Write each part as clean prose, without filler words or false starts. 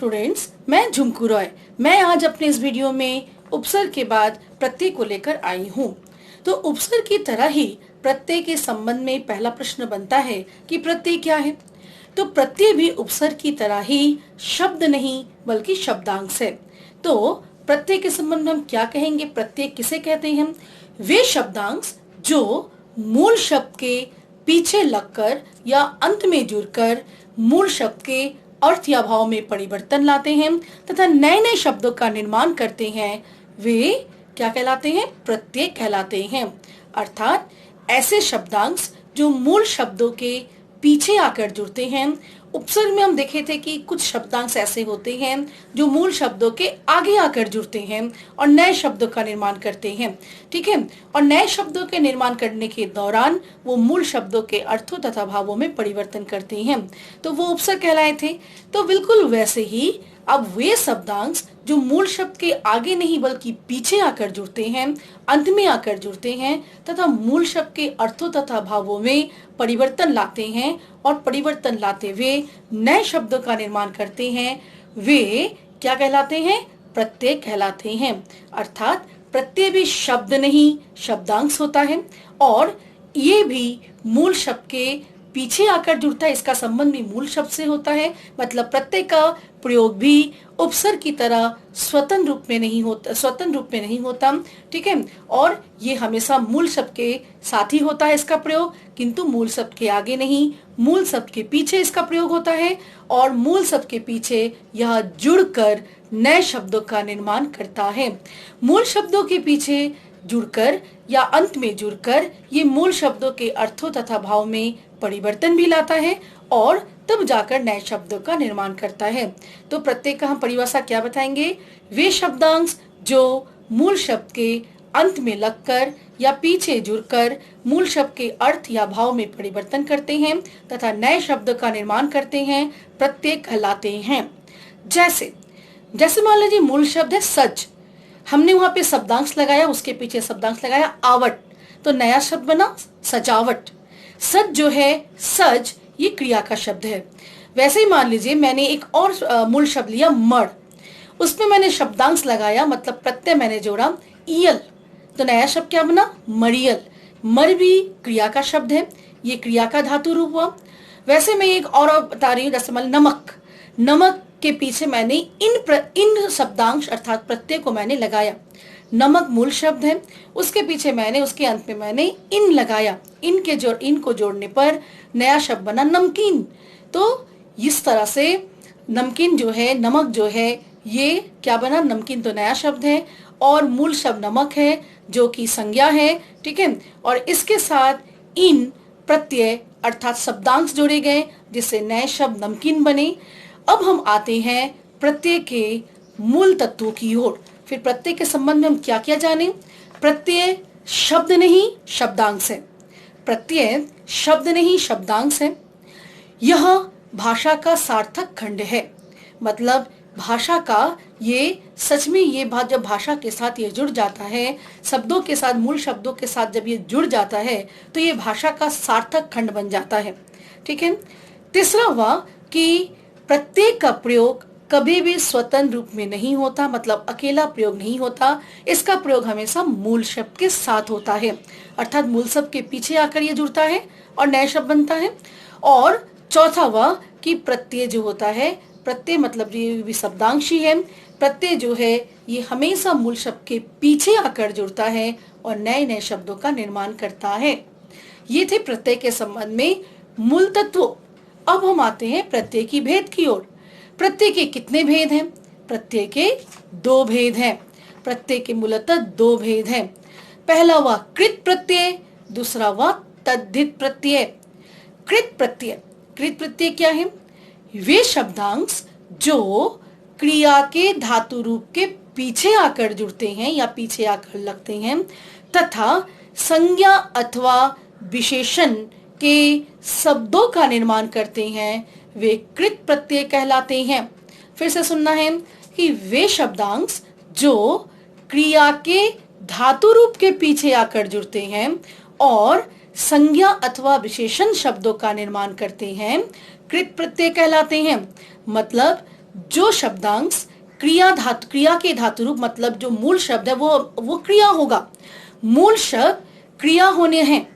Students, मैं झुमकू रॉय। मैं आज अपने इस वीडियो में उपसर्ग के बाद प्रत्यय को लेकर आई हूँ। तो उपसर्ग की तरह ही प्रत्यय के संबंध में पहला प्रश्न बनता है कि प्रत्यय क्या है। तो प्रत्यय भी उपसर्ग की तरह ही शब्द नहीं बल्कि शब्दांश है। तो प्रत्यय के संबंध में हम क्या कहेंगे, प्रत्यय किसे कहते हैं? वे शब्दांश जो मूल शब्द के पीछे लगकर या अंत में जुड़कर मूल शब्द के अर्थ या भाव में परिवर्तन लाते हैं तथा नए नए शब्दों का निर्माण करते हैं, वे क्या कहलाते हैं? प्रत्यय कहलाते हैं। अर्थात ऐसे शब्दांश जो मूल शब्दों के पीछे आकर जुड़ते हैं। उपसर्ग में हम देखे थे कि कुछ शब्दांश ऐसे होते हैं जो मूल शब्दों के आगे आकर जुड़ते हैं और नए शब्दों का निर्माण करते हैं, ठीक है। और नए शब्दों के निर्माण करने के दौरान वो मूल शब्दों के अर्थों तथा भावों में परिवर्तन करते हैं, तो वो उपसर्ग कहलाए थे। तो बिल्कुल वैसे ही अब वे शब्दांश जो मूल शब्द के आगे नहीं बल्कि पीछे आकर जुड़ते हैं, अंत में आकर जुड़ते हैं तथा मूल शब्द के अर्थों तथा भावों में परिवर्तन लाते हैं और परिवर्तन लाते हुए नए शब्दों का निर्माण करते हैं, वे क्या कहलाते हैं? प्रत्यय कहलाते हैं। अर्थात प्रत्यय भी शब्द नहीं शब्दांश होता है और ये भी मूल शब्द के पीछे आकर जुड़ता है। इसका संबंध भी मूल शब्द से होता है। मतलब प्रत्यय का प्रयोग भी उपसर्ग की तरह स्वतंत्र रूप में नहीं होता, ठीक है। और ये हमेशा मूल शब्द के साथ ही होता है इसका प्रयोग, किंतु मूल शब्द के आगे नहीं, मूल शब्द के पीछे इसका प्रयोग होता है और मूल शब्द के पीछे यह जुड़कर नए शब्दों का निर्माण करता है। मूल शब्दों के पीछे जुड़कर या अंत में जुड़कर ये मूल शब्दों के अर्थों तथा भाव में परिवर्तन भी लाता है और तब जाकर नए शब्दों का निर्माण करता है। तो प्रत्यय का हम परिभाषा क्या बताएंगे? वे शब्दांश जो मूल शब्द के अंत में लगकर या पीछे जुड़कर मूल शब्द के अर्थ या भाव में परिवर्तन करते हैं तथा नए शब्दों का निर्माण करते हैं, प्रत्यय कहलाते हैं। जैसे मान लीजिए मूल शब्द है सज, हमने वहां पे शब्दांश लगाया, उसके पीछे शब्दांश लगाया आवट, तो नया शब्द बना सजावट। सज जो है सज, ये क्रिया का शब्द है। वैसे ही मान लीजिए मैंने एक और मूल शब्द लिया मड़, उसमें मैंने शब्दांश लगाया, मतलब प्रत्यय मैंने जोड़ा ईयल, तो नया शब्द क्या बना? मरियल। मर भी क्रिया का शब्द है, ये क्रिया का धातु रूप हुआ। वैसे मैं एक और बता रही हूँ, जैसे मान नमक, नमक के पीछे मैंने इन शब्दांश अर्थात प्रत्यय को मैंने लगाया। नमक मूल शब्द है, उसके पीछे मैंने उसके अंत में मैंने इन लगाया, इन को जोड़ने पर नया शब्द बना नमकीन। तो इस तरह से नमकीन जो है, नमक जो है, ये क्या बना? नमकीन तो नया शब्द है और मूल शब्द नमक है जो कि संज्ञा है, ठीक है। और इसके साथ इन प्रत्यय अर्थात शब्दांश जोड़े गए जिससे नए शब्द नमकीन बने। अब हम आते हैं प्रत्यय के मूल तत्वों की ओर। फिर प्रत्यय के संबंध में हम क्या क्या जाने? प्रत्यय शब्द नहीं शब्दांश है। प्रत्यय शब्द नहीं शब्दांश है। यह भाषा का सार्थक खंड है। मतलब भाषा का ये सच में ये बात जब भाषा के साथ ये जुड़ जाता है, शब्दों के साथ, मूल शब्दों के साथ जब ये जुड़ जाता है तो ये भाषा का सार्थक खंड बन जाता है, ठीक है। तीसरा हुआ कि प्रत्यय का प्रयोग कभी भी स्वतंत्र रूप में नहीं होता, मतलब अकेला प्रयोग नहीं होता। इसका प्रयोग हमेशा मूल शब्द के साथ होता है, अर्थात मूल शब्द के पीछे आकर ये जुड़ता है और नया शब्द बनता है। और चौथा हुआ कि प्रत्यय जो होता है, प्रत्यय मतलब ये भी शब्दांश ही है। प्रत्यय जो है ये हमेशा मूल शब्द के पीछे आकर जुड़ता है और नए नए शब्दों का निर्माण करता है। ये थे प्रत्यय के संबंध में मूल तत्व। अब हम आते हैं प्रत्यय की भेद की ओर। प्रत्यय के कितने भेद हैं? प्रत्यय के 2 भेद हैं। प्रत्यय के मूलतः 2 भेद हैं। पहला हुआ कृत प्रत्यय, दूसरा हुआ तद्धित प्रत्यय। कृत प्रत्यय क्या है? वे शब्दांश जो क्रिया के धातु रूप के पीछे आकर जुड़ते हैं या पीछे आकर लगते हैं तथा संज्ञा अथवा विशेषण के शब्दों का निर्माण करते हैं, वे कृत प्रत्यय कहलाते हैं। फिर से सुनना है कि वे शब्दांश जो क्रिया के धातु रूप के पीछे आकर जुड़ते हैं और संज्ञा अथवा विशेषण शब्दों का निर्माण करते हैं, कृत प्रत्यय कहलाते हैं। मतलब जो शब्दांश क्रिया के धातु रूप, मतलब जो मूल शब्द है वो क्रिया होगा। मूल शब्द क्रिया होने हैं,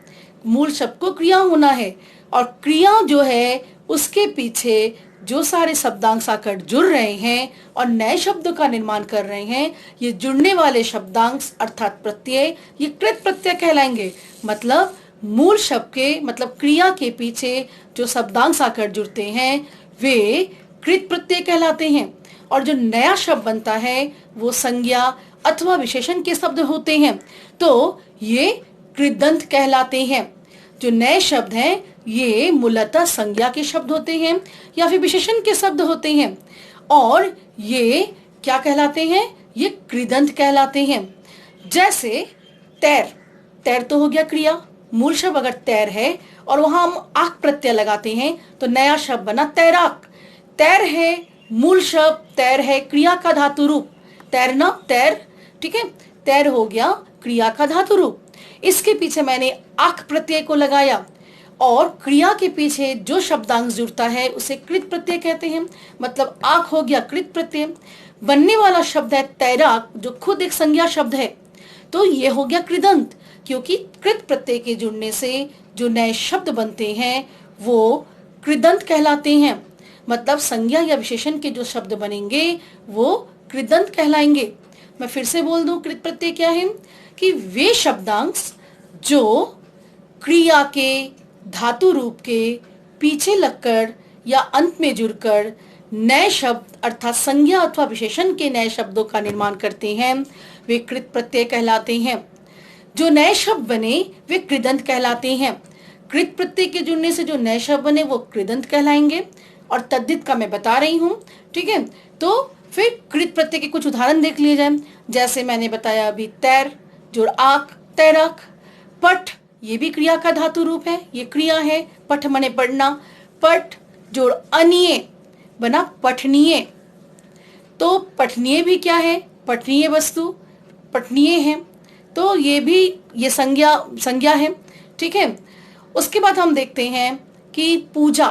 मूल शब्द को क्रिया होना है, और क्रिया जो है उसके पीछे जो सारे शब्दांश आकर जुड़ रहे हैं और नए शब्दों का निर्माण कर रहे हैं, ये जुड़ने वाले शब्दांश अर्थात प्रत्यय, ये कृत प्रत्यय कहलाएंगे। मतलब मूल शब्द के, मतलब क्रिया के पीछे जो शब्दांश आकर जुड़ते हैं वे कृत प्रत्यय कहलाते हैं, और जो नया शब्द बनता है वो संज्ञा अथवा विशेषण के शब्द होते हैं, तो ये कृदंत कहलाते हैं। जो नए शब्द हैं ये मूलतः संज्ञा के शब्द होते हैं या फिर विशेषण के शब्द होते हैं, और ये क्या कहलाते हैं? ये कृदंत कहलाते हैं। जैसे तैर, तैर तो हो गया क्रिया, मूल शब्द अगर तैर है और वहां हम आक प्रत्यय लगाते हैं तो नया शब्द बना तैराक। तैर है मूल शब्द, तैर है क्रिया का धातु रूप, तैरना, तैर, ठीक है, तैर हो गया क्रिया का धातु रूप। इसके पीछे मैंने आक प्रत्यय को लगाया, और क्रिया के पीछे जो शब्दांश जुड़ता है उसे कृत प्रत्यय कहते हैं। मतलब आक हो गया कृत प्रत्यय, बनने वाला शब्द है तैराक जो खुद एक संज्ञा शब्द है, तो ये हो गया कृदंत, क्योंकि कृत प्रत्यय के जुड़ने से जो नए शब्द बनते हैं वो कृदंत कहलाते हैं। मतलब संज्ञा या विशेषण के जो शब्द बनेंगे वो कृदंत कहलाएंगे। मैं फिर से बोल दूं कृत प्रत्यय क्या है, कि वे शब्दांश जो क्रिया के धातु रूप के पीछे लगकर या अंत में जुड़कर नए शब्द अर्थात संज्ञा अथवा विशेषण के नए शब्दों का निर्माण करते हैं वे कृत प्रत्यय कहलाते हैं। जो नए शब्द बने वे कृदंत कहलाते हैं। कृत प्रत्यय के जुड़ने से जो नए शब्द बने वो कृदंत कहलाएंगे, और तद्धित का मैं बता रही हूँ, ठीक है। तो फिर कृत प्रत्यय के कुछ उदाहरण देख लिए जाए। जैसे मैंने बताया अभी, तैर जोड़ आक, तैराक। पठ, ये भी क्रिया का धातु रूप है, ये क्रिया है, पठ मने पढ़ना, पठ जोड़ अनीय बना पठनीय। तो पठनीय भी क्या है? पठनीय वस्तु, पठनीय है, तो ये भी ये संज्ञा है, ठीक है। उसके बाद हम देखते हैं कि पूजा,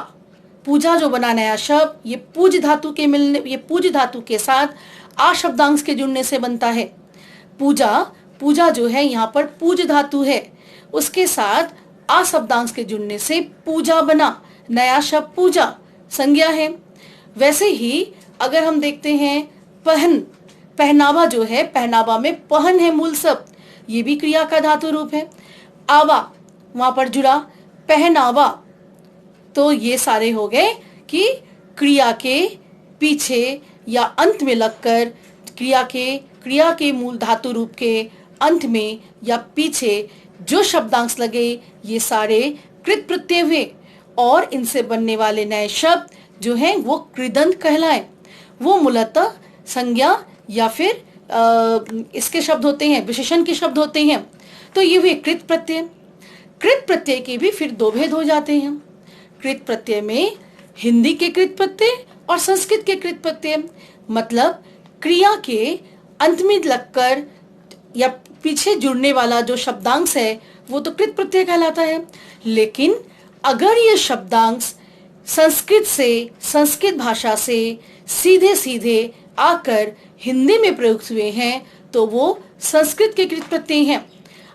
पूजा जो बना नया शब्द, ये पूज धातु के मिलने, ये पूज धातु के साथ आ शब्दांश के जुड़ने से बनता है। पूजा, पूजा जो है यहाँ पर पूज धातु है, उसके साथ आ शब्दांश के जुड़ने से पूजा बना नया शब्द पूजा, संज्ञा है। वैसे ही अगर हम देखते हैं पहन, पहनावा जो है, पहनावा में पहन है मूल शब्द, ये भी क्रिया का धातु रूप है। आवा वहां पर जुड़ा पहनावा, तो ये सारे हो गए कि क्रिया के पीछे या अंत में लगकर क्रिया के मूल धातु रूप के अंत में या पीछे जो शब्दांश लगे ये सारे कृत प्रत्यय हुए, और इनसे बनने वाले नए शब्द जो हैं वो कृदंत कहलाए। वो मूलतः संज्ञा या फिर इसके शब्द होते हैं, विशेषण के शब्द होते हैं। तो ये हुए कृत प्रत्यय। कृत प्रत्यय के भी फिर दो भेद हो जाते हैं। कृत प्रत्यय में हिंदी के कृत प्रत्यय और संस्कृत के कृत प्रत्यय। मतलब क्रिया के अंत में लगकर या पीछे जुड़ने वाला जो शब्दांश है वो तो कृत प्रत्यय कहलाता है, लेकिन अगर ये शब्दांश संस्कृत भाषा से सीधे सीधे आकर हिंदी में प्रयुक्त हुए हैं तो वो संस्कृत के कृत प्रत्यय हैं।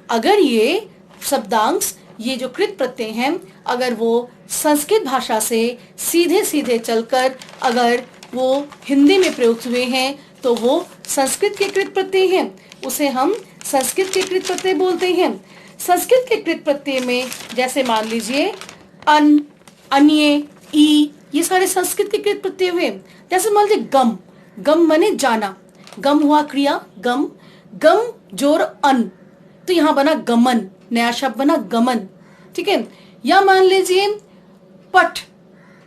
अगर ये शब्दांश, ये जो कृत प्रत्यय हैं, अगर वो संस्कृत भाषा से सीधे सीधे चलकर अगर वो हिंदी में प्रयुक्त हुए हैं तो वो संस्कृत के कृत प्रत्यय हैं, उसे हम संस्कृत के कृत प्रत्यय बोलते हैं। संस्कृत के कृत प्रत्यय में जैसे मान लीजिए अन, अन्य, ई, ये सारे संस्कृत के कृत प्रत्यय हुए। जैसे मान लीजिए गम, गम माने जाना, गम हुआ क्रिया, गम, गम जोर अन, तो यहाँ बना गमन, नया शब्द बना गमन, ठीक है। या मान लीजिए पठ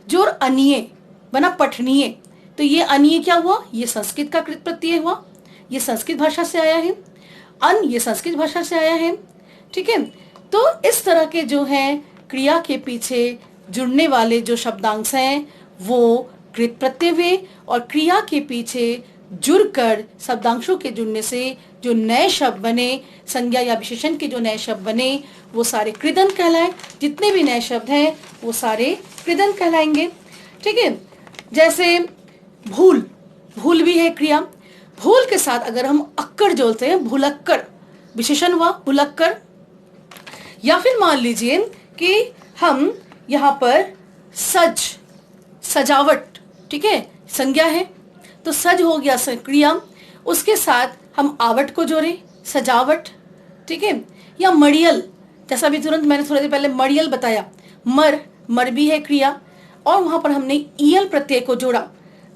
जोर अनीय बना पठनीय, तो ये अनीय क्या हुआ? ये संस्कृत का कृत प्रत्यय हुआ, ये संस्कृत भाषा से आया है। अन, ये संस्कृत भाषा से आया है, ठीक है। तो इस तरह के जो हैं क्रिया के पीछे जुड़ने वाले जो शब्दांश हैं वो कृत प्रत्यय हुए, और क्रिया के पीछे जुड़कर शब्दांशों के जुड़ने से जो नए शब्द बने, संज्ञा या विशेषण के जो नए शब्द बने वो सारे कृदंत कहलाए। जितने भी नए शब्द हैं वो सारे कृदंत कहलाएंगे, ठीक है। जैसे भूल, भूल भी है क्रिया। भूल के साथ अगर हम अक्कर जोड़ते हैं, भूलक्कर, विशेषण हुआ भूलक्कर। या फिर मान लीजिए कि हम यहाँ पर सज, सजावट, ठीक है, संज्ञा है, तो सज हो गया क्रिया, उसके साथ हम आवट को जोड़े, सजावट, ठीक है। या मड़ियल, जैसा भी तुरंत मैंने थोड़ी देर पहले मड़ियल बताया, मर, मर भी है क्रिया, और वहां पर हमने ईयल प्रत्यय को जोड़ा,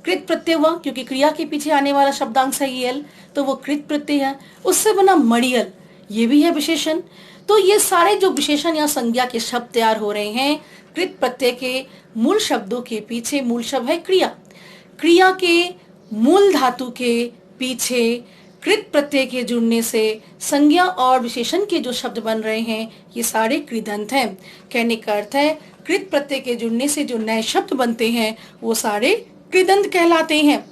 कृत प्रत्यय हुआ, क्योंकि क्रिया के पीछे आने वाला शब्दांश है ईयल, तो वो कृत प्रत्यय है, उससे बना मड़ियल, ये भी है विशेषण। तो ये सारे जो विशेषण या संज्ञा के शब्द तैयार हो रहे हैं, कृत प्रत्यय के मूल शब्दों के पीछे मूल शब्द है क्रिया, क्रिया के मूल धातु के पीछे कृत प्रत्यय के जुड़ने से संज्ञा और विशेषण के जो शब्द बन रहे हैं, ये सारे कृदंत हैं। कहने का अर्थ है कृत प्रत्यय के जुड़ने से जो नए शब्द बनते हैं वो सारे कृदंत कहलाते हैं।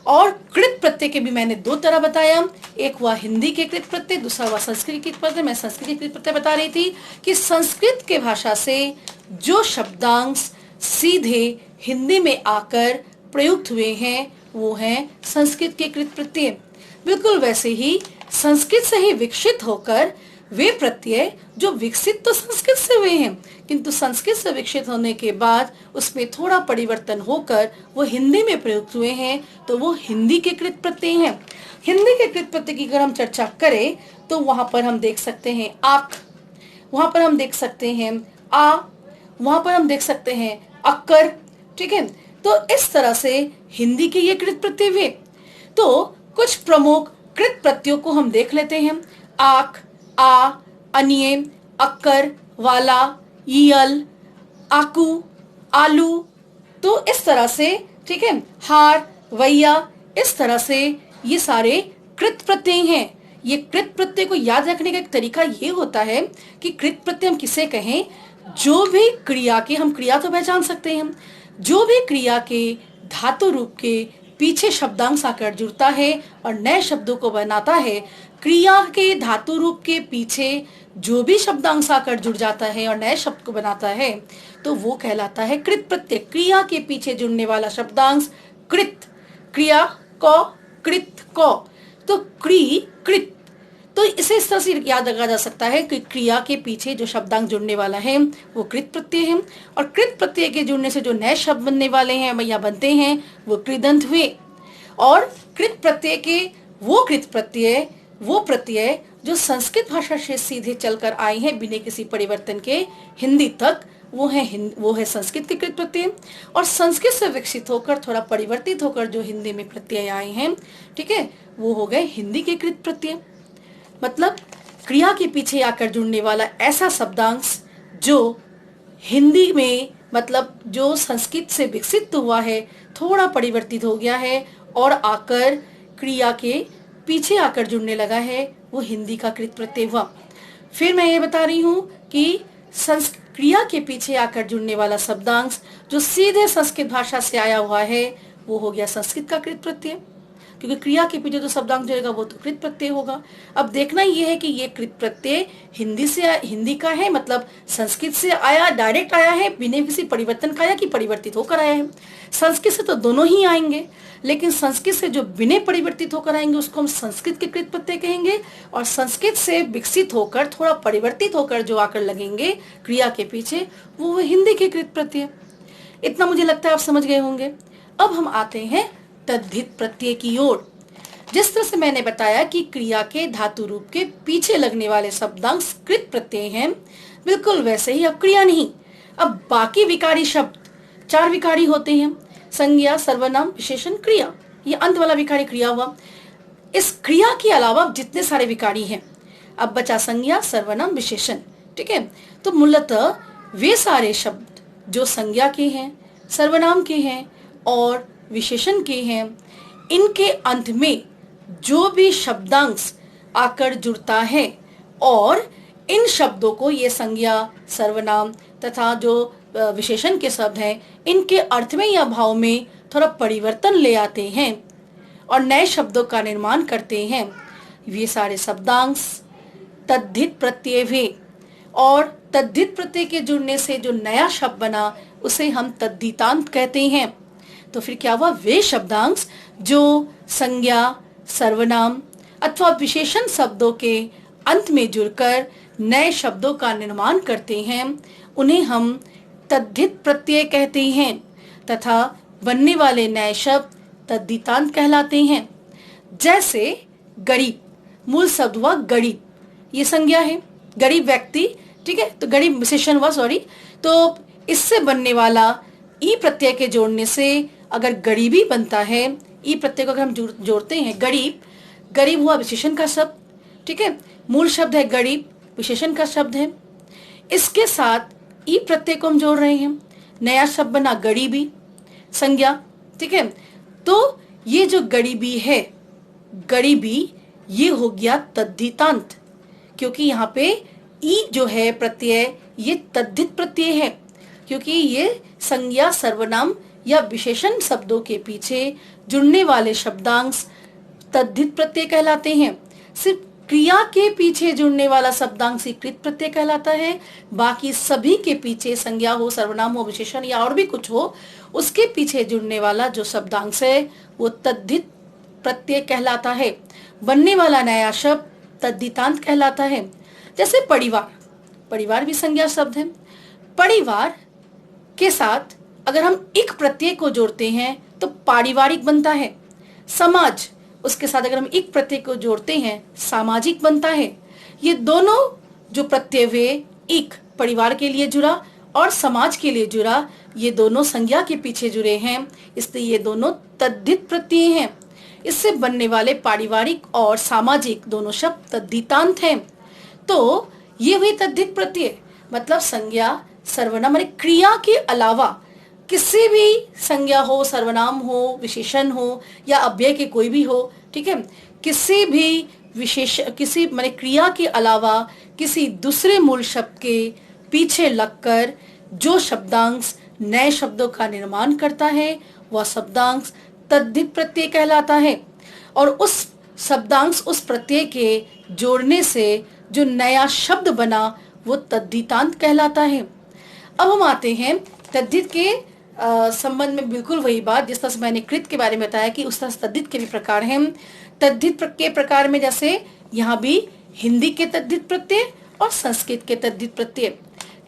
और कृत प्रत्यय के भी मैंने दो तरह बताया, एक हुआ हिंदी के कृत प्रत्यय, दूसरा हुआ संस्कृत के कृत प्रत्यय। मैं संस्कृत के कृत प्रत्यय बता रही थी कि संस्कृत के भाषा से जो शब्दांश सीधे हिंदी में आकर प्रयुक्त हुए हैं वो हैं संस्कृत के कृत प्रत्यय। बिल्कुल वैसे ही संस्कृत से ही विकसित होकर वे प्रत्यय जो विकसित तो संस्कृत से हुए हैं, किंतु संस्कृत से विकसित होने के बाद उसमें थोड़ा परिवर्तन होकर वो हिंदी में प्रयुक्त हुए हैं, तो वो हिंदी के कृत प्रत्यय हैं। हिंदी के कृत प्रत्यय की अगर हम चर्चा करें तो वहां पर हम देख सकते हैं आक, वहां पर हम देख सकते हैं आ, वहां पर हम देख सकते हैं अक्कर, ठीक है। तो इस तरह से हिंदी के ये कृत प्रत्यय हुए। तो कुछ प्रमुख कृत प्रत्ययों को हम देख लेते हैं, आक, आ, अनिये, अक्कर, वाला, ईयल, आकू, आलू। तो इस तरह से, ठीक है, हार, वैया, इस तरह से ये सारे कृत प्रत्यय हैं। ये कृत प्रत्यय को याद रखने का एक तरीका ये होता है कि कृत प्रत्यय हम किसे कहें, जो भी क्रिया के, हम क्रिया तो पहचान सकते हैं, जो भी क्रिया के धातु रूप के पीछे शब्दांश आकर जुड़ता है और नए शब्दों को बनाता है, क्रिया के धातु रूप के पीछे जो भी शब्दांश आकर जुड़ जाता है और नए शब्द को बनाता है, तो वो कहलाता है कृत प्रत्यय। क्रिया के पीछे जुड़ने वाला शब्दांश कृत, क्रिया को, कृत को, तो क्री, कृत। तो इसे इस तरह से याद रखा जा सकता है कि क्रिया के पीछे जो शब्दांश जुड़ने वाला है वो कृत प्रत्यय है, और कृत प्रत्यय के जुड़ने से जो नए शब्द बनने वाले हैं या बनते हैं वो कृदंत हुए। और कृत प्रत्यय के वो कृत प्रत्यय, वो प्रत्यय जो संस्कृत भाषा से सीधे चलकर आए हैं बिना किसी परिवर्तन के हिंदी तक, वो है संस्कृत के कृत प्रत्यय। और संस्कृत से विकसित होकर थोड़ा परिवर्तित होकर जो हिंदी में प्रत्यय आए हैं, ठीक है, वो हो गए हिंदी के कृत प्रत्यय। मतलब क्रिया के पीछे आकर जुड़ने वाला ऐसा शब्दांश जो हिंदी में, मतलब जो संस्कृत से विकसित हुआ है, थोड़ा परिवर्तित हो गया है और आकर क्रिया के पीछे आकर जुड़ने लगा है, वो हिंदी का कृत प्रत्यय हुआ। फिर मैं ये बता रही हूँ कि क्रिया के पीछे आकर जुड़ने वाला शब्दांश जो सीधे संस्कृत भाषा से आया हुआ है वो हो गया संस्कृत का कृत प्रत्यय, क्योंकि क्रिया के पीछे जो शब्दांश जुड़ेगा वो तो कृत प्रत्यय होगा। अब देखना ये है कि ये कृत प्रत्यय हिंदी का है, मतलब संस्कृत से आया, डायरेक्ट आया है बिना किसी परिवर्तन का, आया कि परिवर्तित होकर आया है। संस्कृत से तो दोनों ही आएंगे, लेकिन संस्कृत से जो बिना परिवर्तित होकर आएंगे उसको हम संस्कृत के कृत प्रत्यय कहेंगे, और संस्कृत से विकसित होकर थोड़ा परिवर्तित होकर जो आकर लगेंगे क्रिया के पीछे वो हिंदी के कृत प्रत्यय। इतना मुझे लगता है आप समझ गए होंगे। अब हम आते हैं तद्धित प्रत्यय की ओर। जिस तरह से मैंने बताया कि क्रिया के धातु रूप के पीछे लगने वाले शब्दांश कृत प्रत्यय हैं, बिल्कुल वैसे ही अब क्रिया नहीं, अब बाकी विकारी शब्द, 4 विकारी होते हैं, संज्ञा, सर्वनाम, विशेषण, क्रिया, ये अंत वाला विकारी क्रिया हुआ। इस क्रिया के अलावा जितने सारे विकारी हैं, अब बचा संज्ञा, सर्वनाम, विशेषण, ठीक है। तो मूलतः वे सारे शब्द जो संज्ञा के हैं, सर्वनाम के हैं और विशेषण के हैं, इनके अंत में जो भी शब्दांश आकर जुड़ता है और इन शब्दों को, ये संज्ञा, सर्वनाम तथा जो विशेषण के शब्द हैं, इनके अर्थ में या भाव में थोड़ा परिवर्तन ले आते हैं और नए शब्दों का निर्माण करते हैं, ये सारे शब्दांश तद्धित प्रत्यय हुए। और तद्धित प्रत्यय के जुड़ने से जो नया शब्द बना उसे हम तद्धितांत कहते हैं। तो फिर क्या हुआ, वे शब्दांश जो संज्ञा, सर्वनाम अथवा विशेषण शब्दों के अंत में जुड़कर नए शब्दों का निर्माण करते हैं, उन्हें हम तद्धित प्रत्यय कहते हैं तथा बनने वाले नए शब्द तद्धितांत कहलाते हैं। जैसे गरीब, मूल शब्द हुआ गरीब, ये संज्ञा है, गरीब व्यक्ति, ठीक है, तो गरीब विशेषण हुआ, सॉरी। तो इससे बनने वाला ई प्रत्यय के जोड़ने से अगर गरीबी बनता है, ई प्रत्यय को अगर हम जोड़ते हैं, गरीब, गरीब हुआ विशेषण का शब्द, ठीक है, मूल शब्द है गरीब, विशेषण का शब्द है, इसके साथ ई प्रत्यय को हम जोड़ रहे हैं, नया शब्द बना गरीबी, संज्ञा, ठीक है। तो ये जो गरीबी है, गरीबी, ये हो गया तद्धितांत, क्योंकि यहाँ पे ई जो है प्रत्यय, ये तद्धित प्रत्यय है, क्योंकि ये संज्ञा, सर्वनाम या विशेषण शब्दों के पीछे जुड़ने वाले शब्दांश तद्धित प्रत्यय कहलाते हैं। सिर्फ क्रिया के पीछे जुड़ने वाला शब्दांश कृत प्रत्यय कहलाता है, बाकी सभी के पीछे संज्ञा हो, सर्वनाम हो, विशेषण या और भी कुछ हो, उसके पीछे जुड़ने वाला जो शब्दांश है वो तद्धित प्रत्यय कहलाता है। बनने वाला नया शब्द तद्धितांत कहलाता है। जैसे परिवार, परिवार भी संज्ञा शब्द है, परिवार के साथ अगर हम इक प्रत्यय को जोड़ते हैं तो पारिवारिक बनता है। समाज, उसके साथ अगर हम इक प्रत्यय को जोड़ते हैं सामाजिक बनता है। ये दोनों जो प्रत्यय वे, इक परिवार के लिए जुड़ा और समाज के लिए जुड़ा, ये दोनों संज्ञा के पीछे जुड़े हैं, इसलिए ये दोनों तद्धित प्रत्यय हैं। इससे बनने वाले पारिवारिक और सामाजिक दोनों शब्द तद्धितांत हैं। तो ये हुई तद्धित प्रत्यय, मतलब संज्ञा, सर्वनाम, क्रिया के अलावा किसी भी संज्ञा हो, सर्वनाम हो, विशेषण हो या अव्यय के कोई भी हो, ठीक है, किसी भी विशेष, किसी माने क्रिया के अलावा किसी दूसरे मूल शब्द के पीछे लगकर जो शब्दांश नए शब्दों का निर्माण करता है वह शब्दांश तद्धित प्रत्यय कहलाता है। और उस शब्दांश, उस प्रत्यय के जोड़ने से जो नया शब्द बना वो तद्धितांत कहलाता है। अब हम आते हैं तद्धित के संबंध में, बिल्कुल वही बात जिस तरह से मैंने कृत के बारे में बताया कि उस तरह से तद्धित के भी प्रकार हैं। तद्धित के प्रकार में जैसे यहाँ भी हिंदी के तद्धित प्रत्यय और संस्कृत के तद्धित प्रत्यय,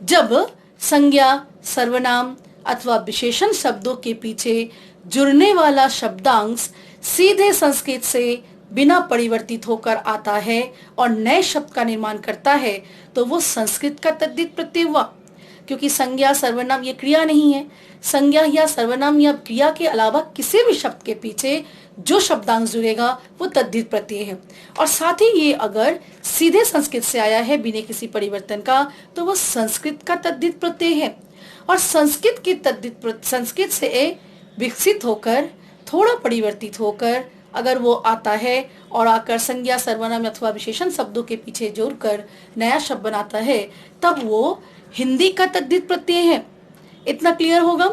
जब संज्ञा, सर्वनाम अथवा विशेषण शब्दों के पीछे जुड़ने वाला शब्दांश सीधे संस्कृत से बिना परिवर्तित होकर आता है और नए शब्द का निर्माण करता है, तो वो संस्कृत का तद्धित प्रत्यय हुआ। क्योंकि संज्ञा, सर्वनाम ये क्रिया नहीं है, संज्ञा या सर्वनाम या क्रिया के अलावा किसी भी शब्द के पीछे जो शब्दांश जुड़ेगा वो तद्धित प्रत्यय है। और साथ ही ये अगर सीधे संस्कृत से आया है बिना किसी परिवर्तन का, तो वो संस्कृत का तद्धित प्रत्यय है। और संस्कृत की संस्कृत से विकसित होकर, थोड़ा परिवर्तित होकर अगर वो आता है और आकर संज्ञा, सर्वनाम अथवा विशेषण शब्दों के पीछे जोड़कर नया शब्द बनाता है, तब वो हिंदी का तद्धित प्रत्यय है। इतना क्लियर होगा?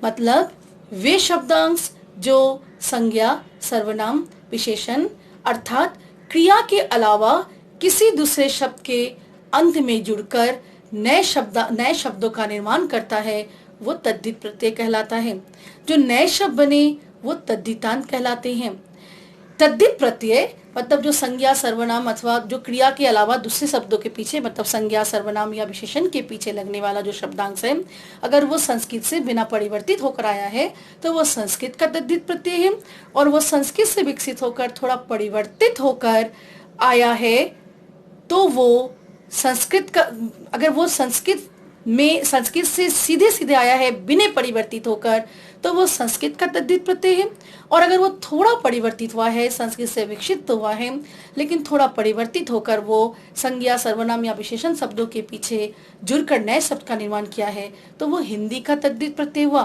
मतलब वे शब्दांश जो संज्ञा, सर्वनाम, विशेषण अर्थात क्रिया के अलावा किसी दूसरे शब्द के अंत में जुड़कर नए शब्दों का निर्माण करता है वो तद्धित प्रत्यय कहलाता है। जो नए शब्द बने वो तद्धितांत कहलाते हैं। तद्धित प्रत्यय मतलब जो संज्ञा, सर्वनाम अथवा जो क्रिया के अलावा दूसरे शब्दों के पीछे, मतलब संज्ञा, सर्वनाम या विशेषण के पीछे लगने वाला जो शब्दांश है, अगर वो संस्कृत से बिना परिवर्तित होकर आया है तो वो संस्कृत का तद्धित प्रत्यय है। और वो संस्कृत से विकसित होकर थोड़ा परिवर्तित होकर आया है तो वो संस्कृत का, अगर वो संस्कृत से सीधे सीधे आया है बिना परिवर्तित होकर, तो वो संस्कृत का तद्धित प्रत्यय है। और अगर वो थोड़ा परिवर्तित हुआ है, संस्कृत से विकसित तो हुआ है लेकिन थोड़ा परिवर्तित होकर वो संज्ञा, सर्वनाम या विशेषण शब्दों के पीछे जुड़कर नए शब्द का निर्माण किया है, तो वो हिंदी का तद्धित प्रत्यय हुआ।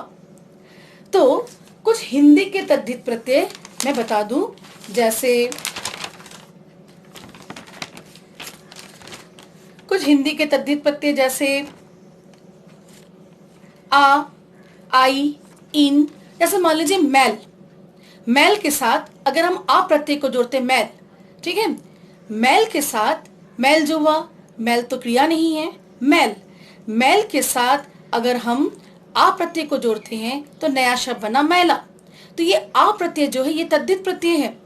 तो कुछ हिंदी के तद्धित प्रत्यय मैं बता दूं, जैसे कुछ हिंदी के तद्धित प्रत्यय जैसे आ, आई, इन। जैसे मान लीजिए मैल, मैल के साथ अगर हम आ प्रत्यय को जोड़ते मैल, ठीक है, मैल के साथ मैल जो हुआ, मैल तो क्रिया नहीं है, मैल, मैल के साथ अगर हम आ प्रत्यय को जोड़ते हैं तो नया शब्द बना मैला। तो ये आ प्रत्यय जो है ये तद्धित प्रत्यय है,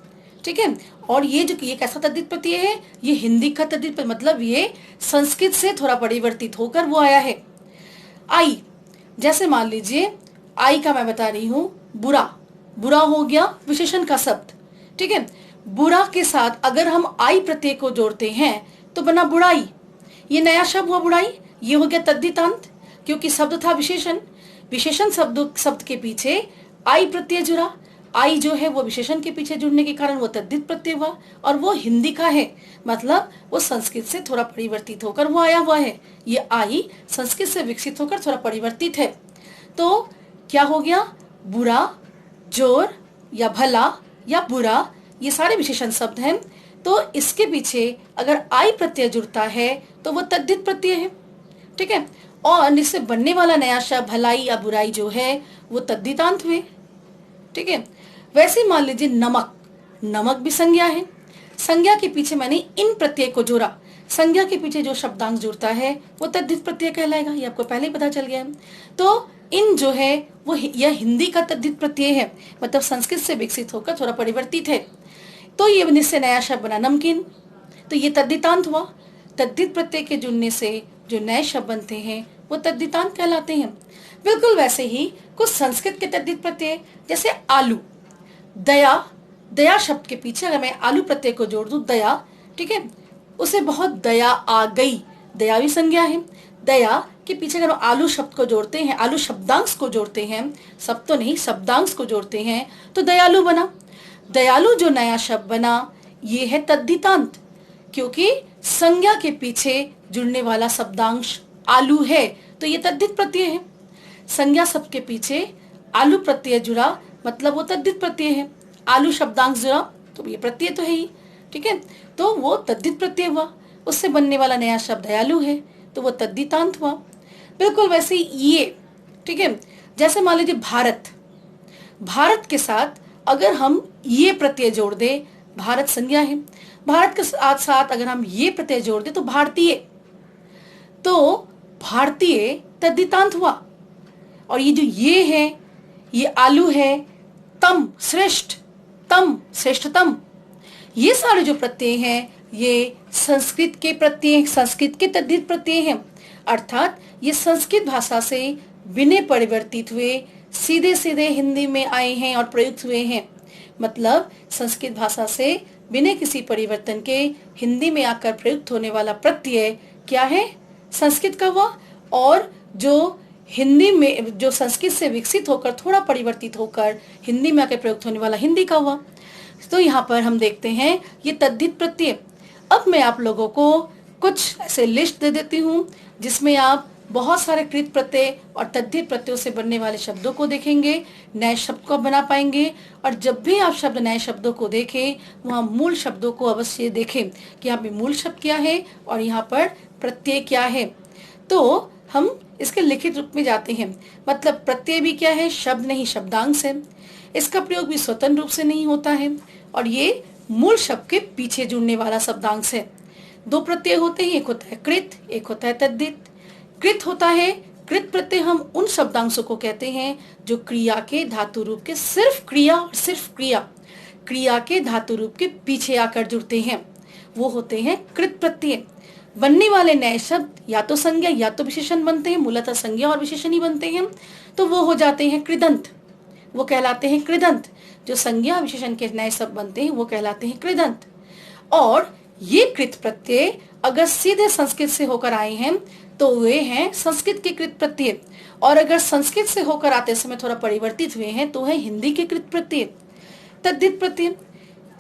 ठीक है। और ये कैसा तद्धित प्रत्यय है, ये हिंदी का तद्धित प्रत्यय, मतलब ये संस्कृत से थोड़ा परिवर्तित होकर वो आया है। आई, जैसे मान लीजिए आई का मैं बता रही हूँ बुरा, बुरा हो गया विशेषण का शब्द, ठीक है। बुरा के साथ अगर हम आई प्रत्यय को जोड़ते हैं तो बना बुराई, ये नया शब्द हुआ बुराई, ये हो गया तद्धितांत, क्योंकि शब्द था विशेषण, विशेषण शब्द के पीछे आई प्रत्यय जुड़ा, आई जो है वो विशेषण के पीछे जुड़ने के कारण वो तद्धित प्रत्यय हुआ, और वो हिंदी का है, मतलब वो संस्कृत से थोड़ा परिवर्तित होकर वो आया हुआ है। ये आई संस्कृत से विकसित होकर थोड़ा परिवर्तित है। तो क्या हो गया, बुरा, जोर या भला या बुरा, ये सारे विशेषण शब्द हैं। तो इसके पीछे अगर आई प्रत्यय जुड़ता है तो वो तद्धित प्रत्यय है, ठीक है। और इससे बनने वाला नया शब्द भलाई या बुराई जो है वो तद्धितांत हुए, ठीक है। वैसे मान लीजिए नमक, नमक भी संज्ञा है, संज्ञा के पीछे मैंने इन प्रत्यय को जोड़ा, संज्ञा के पीछे जो शब्दांश जुड़ता है वो तद्धित प्रत्यय कहलाएगा, ये आपको पहले ही पता चल गया है। तो इन जो है वो यह हिंदी का तद्धित प्रत्यय है, मतलब संस्कृत से विकसित होकर थोड़ा परिवर्तित है। तो ये इससे नया शब्द बना नमकीन, तो ये तद्धितांत हुआ। तद्धित प्रत्यय के जुड़ने से जो नए शब्द बनते हैं वो तद्धितांत कहलाते हैं। बिल्कुल वैसे ही कुछ संस्कृत के तद्धित प्रत्यय, जैसे आलू, दया, दया शब्द के पीछे अगर मैं आलू प्रत्यय को जोड़ दूं दया, ठीक है, उसे बहुत दया आ गई, दया भी संज्ञा है। दया के पीछे अगर आलू शब्द को जोड़ते हैं, आलू शब्दांश को जोड़ते हैं, शब्द तो नहीं शब्दांश को जोड़ते हैं, तो दयालु बना। दयालु जो नया शब्द बना ये है तद्धितांत, क्योंकि संज्ञा के पीछे जुड़ने वाला शब्दांश आलू है, तो ये तद्धित प्रत्यय है। संज्ञा शब्द के पीछे आलू प्रत्यय जुड़ा, मतलब वो तद्धित प्रत्यय है। आलू शब्दांश जुड़ा तो ये प्रत्यय तो है ही, ठीक है, तो वो तद्धित प्रत्यय हुआ। उससे बनने वाला नया शब्द दयालु है, तो वो तद्धितांत हुआ। बिल्कुल वैसे ये, ठीक है, जैसे मान लीजिए भारत, भारत के साथ अगर हम ये प्रत्यय जोड़ दे, भारत संज्ञा है, भारत के साथ साथ अगर हम ये प्रत्यय जोड़ दे तो भारतीय, तो भारतीय तद्धितांत हुआ। और ये जो ये है ये आलू है, तम श्रेष्ठ, तम श्रेष्ठतम, ये सारे जो प्रत्यय हैं ये संस्कृत के प्रत्यय, संस्कृत के तद्धित प्रत्यय हैं। अर्थात ये संस्कृत भाषा से बिना परिवर्तित हुए सीधे सीधे हिंदी में आए हैं और प्रयुक्त हुए हैं। मतलब संस्कृत भाषा से बिना किसी परिवर्तन के हिंदी में आकर प्रयुक्त होने वाला प्रत्यय क्या है, संस्कृत का हुआ। और जो हिंदी में, जो संस्कृत से विकसित होकर थोड़ा परिवर्तित होकर हिंदी में आकर प्रयुक्त होने वाला हिंदी का हुआ। तो यहाँ पर हम देखते हैं ये तद्धित प्रत्यय। अब मैं आप लोगों को कुछ ऐसे लिस्ट दे देती हूँ जिसमें आप बहुत सारे कृत प्रत्यय और तद्धित प्रत्ययों से बनने वाले शब्दों को देखेंगे, नए शब्द को बना पाएंगे। और जब भी आप शब्द नए शब्दों को देखें वहाँ मूल शब्दों को अवश्य देखें कि यहाँ पे मूल शब्द क्या है और यहाँ पर प्रत्यय क्या है। तो हम इसके लिखित रूप में जाते हैं। मतलब प्रत्यय भी क्या है, शब्द नहीं शब्दांश है। इसका प्रयोग भी स्वतंत्र रूप से नहीं होता है और ये मूल शब्द के पीछे जुड़ने वाला शब्दांश है। दो प्रत्यय होते हैं, एक होता है कृत, एक होता है तद्धित। कृत होता है, कृत प्रत्यय हम उन शब्दांशों को कहते हैं जो क्रिया के धातु रूप के सिर्फ क्रिया और सिर्फ क्रिया के धातु रूप के पीछे आकर जुड़ते हैं, वो होते हैं कृत प्रत्यय। बनने वाले नए शब्द या तो संज्ञा या तो विशेषण बनते हैं, मूलतः संज्ञा और विशेषण ही बनते हैं, तो वो हो जाते हैं कृदंत, वो कहलाते हैं कृदंत। जो संज्ञा विशेषण के नए शब्द बनते हैं वो कहलाते हैं कृदंत। और ये कृत प्रत्यय अगर सीधे संस्कृत से होकर आए हैं तो वे हैं संस्कृत के कृत प्रत्यय, और अगर संस्कृत से होकर आते समय थोड़ा परिवर्तित हुए हैं तो है हिंदी के कृत प्रत्यय। तद्धित प्रत्यय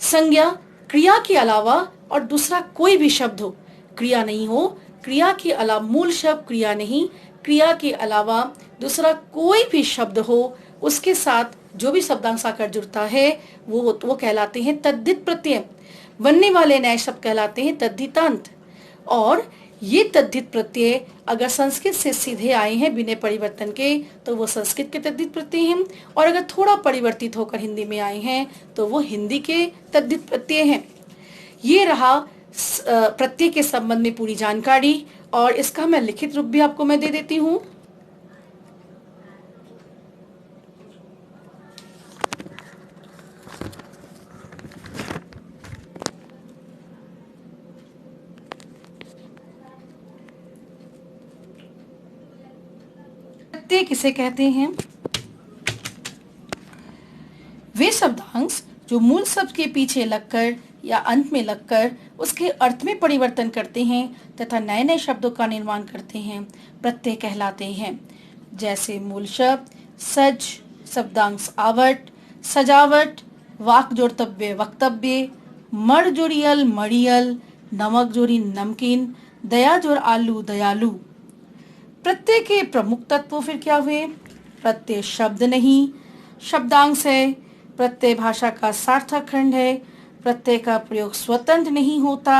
संज्ञा क्रिया के अलावा और दूसरा कोई भी शब्द हो, क्रिया नहीं हो, क्रिया के अलावा मूल शब्द क्रिया नहीं, क्रिया के अलावा दूसरा कोई भी शब्द हो, उसके साथ जो भी शब्दांश आकर जुड़ता है वो कहलाते हैं तद्धित प्रत्यय। बनने वाले नए शब्द कहलाते हैं तद्धितांत। और ये तद्धित प्रत्यय अगर संस्कृत से सीधे आए हैं बिना परिवर्तन के तो वो संस्कृत के तद्धित प्रत्यय हैं, और अगर थोड़ा परिवर्तित होकर हिंदी में आए हैं तो वो हिंदी के तद्धित प्रत्यय हैं। ये रहा प्रत्यय के संबंध में पूरी जानकारी, और इसका मैं लिखित रूप भी आपको मैं दे देती हूँ। प्रत्यय किसे कहते हैं? वे शब्दांश जो मूल शब्द के पीछे लगकर या अंत में लगकर उसके अर्थ में परिवर्तन करते हैं तथा नए नए शब्दों का निर्माण करते हैं, प्रत्यय कहलाते हैं। जैसे मूल शब्द सज, शब्दांश आवट, सजावट, वाक जोड़तव्य वक्तव्य, मड़ जोड़ियल मड़ियल, नमक जोड़ी नमकीन, दया जोड़ आलू दयालु। प्रत्यय के प्रमुख तत्व फिर क्या हुए? प्रत्यय शब्द नहीं, शब्दांश है। प्रत्यय भाषा का सार्थक खंड है। प्रत्यय का प्रयोग स्वतंत्र नहीं होता,